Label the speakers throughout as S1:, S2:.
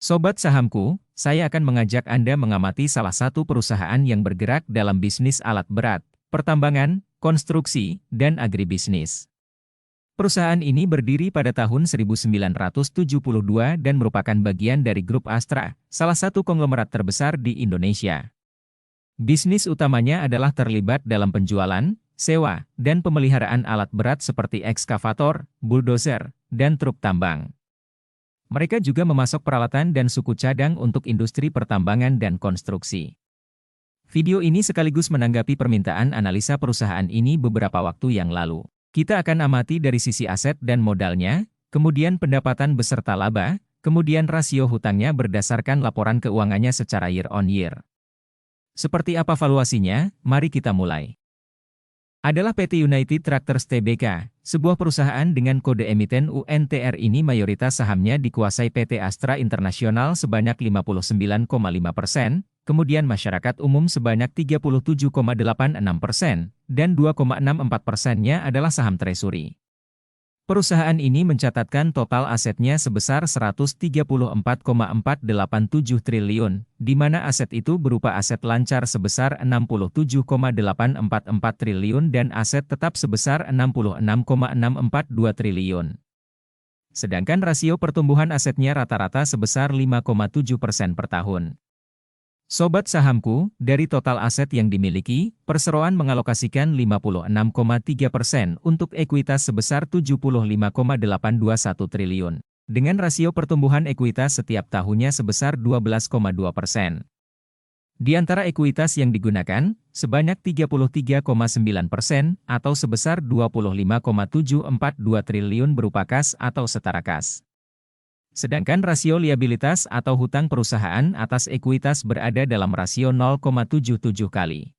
S1: Sobat sahamku, saya akan mengajak Anda mengamati salah satu perusahaan yang bergerak dalam bisnis alat berat, pertambangan, konstruksi, dan agribisnis. Perusahaan ini berdiri pada tahun 1972 dan merupakan bagian dari grup Astra, salah satu konglomerat terbesar di Indonesia. Bisnis utamanya adalah terlibat dalam penjualan, sewa, dan pemeliharaan alat berat seperti ekskavator, bulldozer, dan truk tambang. Mereka juga memasok peralatan dan suku cadang untuk industri pertambangan dan konstruksi. Video ini sekaligus menanggapi permintaan analisa perusahaan ini beberapa waktu yang lalu. Kita akan amati dari sisi aset dan modalnya, kemudian pendapatan beserta laba, kemudian rasio hutangnya berdasarkan laporan keuangannya secara year on year. Seperti apa valuasinya? Mari kita mulai. Adalah PT United Tractors Tbk, sebuah perusahaan dengan kode emiten UNTR. Ini mayoritas sahamnya dikuasai PT Astra International sebanyak 59,5%, kemudian masyarakat umum sebanyak 37,86%, dan 2,64%-nya adalah saham treasury. Perusahaan ini mencatatkan total asetnya sebesar 134,487 triliun, di mana aset itu berupa aset lancar sebesar 67,844 triliun dan aset tetap sebesar 66,642 triliun. Sedangkan rasio pertumbuhan asetnya rata-rata sebesar 5,7% per tahun. Sobat sahamku, dari total aset yang dimiliki, perseroan mengalokasikan 56,3% untuk ekuitas sebesar 75,821 triliun, dengan rasio pertumbuhan ekuitas setiap tahunnya sebesar 12,2%. Di antara ekuitas yang digunakan, sebanyak 33,9% atau sebesar 25,742 triliun berupa kas atau setara kas. Sedangkan rasio liabilitas atau hutang perusahaan atas ekuitas berada dalam rasio 0,77 kali.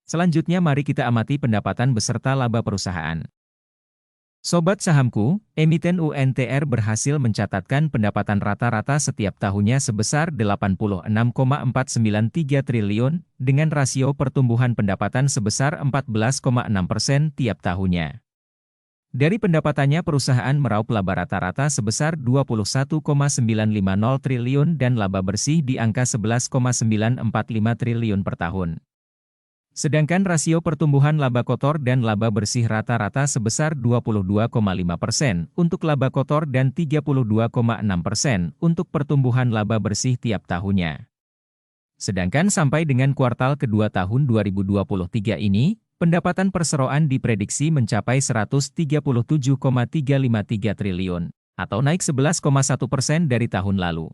S1: Selanjutnya mari kita amati pendapatan beserta laba perusahaan. Sobat sahamku, emiten UNTR berhasil mencatatkan pendapatan rata-rata setiap tahunnya sebesar 86,493 triliun, dengan rasio pertumbuhan pendapatan sebesar 14,6% tiap tahunnya. Dari pendapatannya perusahaan meraup laba rata-rata sebesar 21,950 triliun dan laba bersih di angka 11,945 triliun per tahun. Sedangkan rasio pertumbuhan laba kotor dan laba bersih rata-rata sebesar 22,5% untuk laba kotor dan 32,6% untuk pertumbuhan laba bersih tiap tahunnya. Sedangkan sampai dengan kuartal kedua tahun 2023 ini, pendapatan perseroan diprediksi mencapai 137,353 triliun, atau naik 11,1% dari tahun lalu.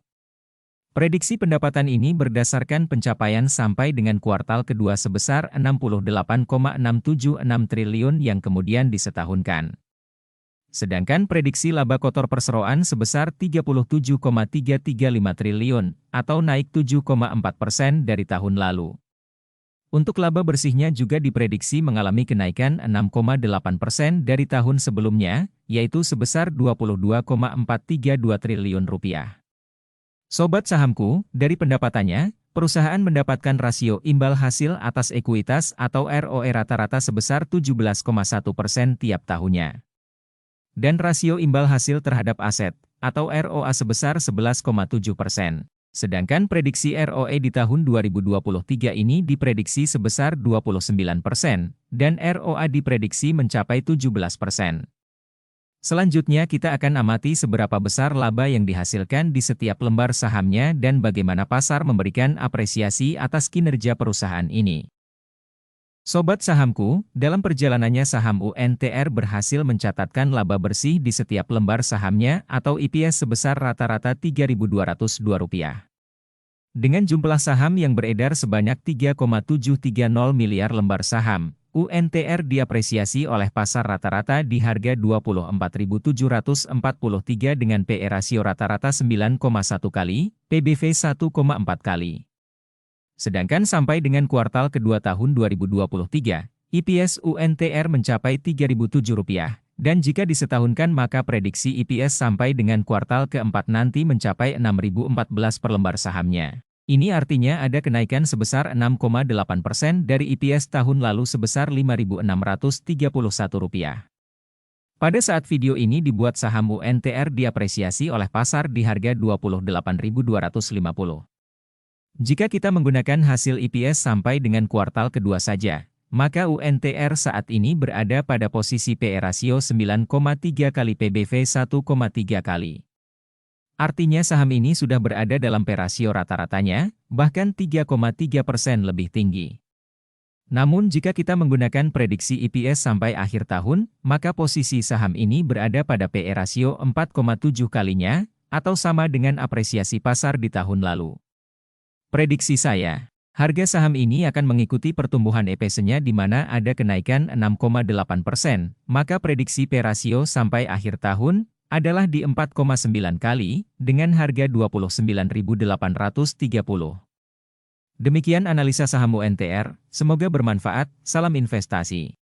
S1: Prediksi pendapatan ini berdasarkan pencapaian sampai dengan kuartal kedua sebesar 68,676 triliun yang kemudian disetahunkan. Sedangkan prediksi laba kotor perseroan sebesar 37,335 triliun, atau naik 7,4% dari tahun lalu. Untuk laba bersihnya juga diprediksi mengalami kenaikan 6,8% dari tahun sebelumnya, yaitu sebesar 22,432 triliun rupiah. Sobat sahamku, dari pendapatannya, perusahaan mendapatkan rasio imbal hasil atas ekuitas atau ROE rata-rata sebesar 17,1% tiap tahunnya. Dan rasio imbal hasil terhadap aset, atau ROA sebesar 11,7%. Sedangkan prediksi ROE di tahun 2023 ini diprediksi sebesar 29%, dan ROA diprediksi mencapai 17%. Selanjutnya kita akan amati seberapa besar laba yang dihasilkan di setiap lembar sahamnya dan bagaimana pasar memberikan apresiasi atas kinerja perusahaan ini. Sobat sahamku, dalam perjalanannya saham UNTR berhasil mencatatkan laba bersih di setiap lembar sahamnya atau EPS sebesar rata-rata Rp3.202. Dengan jumlah saham yang beredar sebanyak 3,730 miliar lembar saham, UNTR diapresiasi oleh pasar rata-rata di harga Rp24.743 dengan PE rasio rata-rata 9,1 kali, PBV 1,4 kali. Sedangkan sampai dengan kuartal kedua tahun 2023, EPS UNTR mencapai Rp3.007, dan jika disetahunkan maka prediksi EPS sampai dengan kuartal keempat nanti mencapai Rp6.014 per lembar sahamnya. Ini artinya ada kenaikan sebesar 6,8% dari EPS tahun lalu sebesar Rp5.631. Pada saat video ini dibuat saham UNTR diapresiasi oleh pasar di harga 28.250. Jika kita menggunakan hasil EPS sampai dengan kuartal kedua saja, maka UNTR saat ini berada pada posisi PE rasio 9,3 kali PBV 1,3 kali. Artinya saham ini sudah berada dalam PE rasio rata-ratanya, bahkan 3,3% lebih tinggi. Namun jika kita menggunakan prediksi EPS sampai akhir tahun, maka posisi saham ini berada pada PE rasio 4,7 kalinya, atau sama dengan apresiasi pasar di tahun lalu. Prediksi saya, harga saham ini akan mengikuti pertumbuhan EPS-nya di mana ada kenaikan 6,8%, maka prediksi PE rasio sampai akhir tahun adalah di 4,9 kali, dengan harga 29.830. Demikian analisa saham UNTR, semoga bermanfaat, salam investasi.